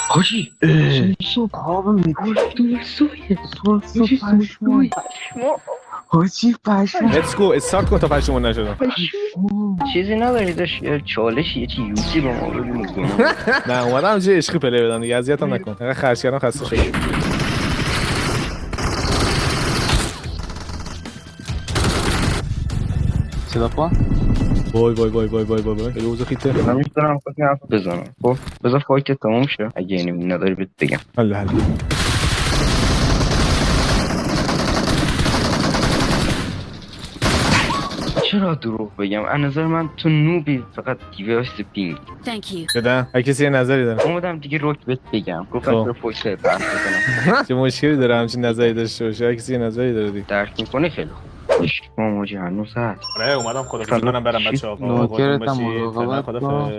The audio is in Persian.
حاجی صبح خوابم میگوش حاجی پشمون حاجی پشمون Let's go استارت کن تا پشمون نشدم. چیزی نداریدش چالش یه چی یوتی به ما بگو میکنم نه اومدم همینجوری عشقی پلی بدم دیگه اذیتم نکن. انقدر خرج کردم خسته شدم. صدا کن وای روز خیته. من میتونم خواهی حرف بزنم خب بذار فایت تموم شه اگه اینو نداری بهت بگم حله چرا دروغ بگم از نظر من تو نوبی فقط دیوایس پینگ Thank you. بدم هر کسی یه نظری داره. اومدم دیگه روک بهت بگم گفتم خب. چرا فایت بحث بزنم چه مشکلی داره همچین نظری داشته باشه؟ هر کسی یه نظری داره دیگه. درک میکنی خیلی خوب عشق ما موجی هنوز هست آره اومدم خدافظی کنم برم بچه‌ها. نوکرتم مراقبت کن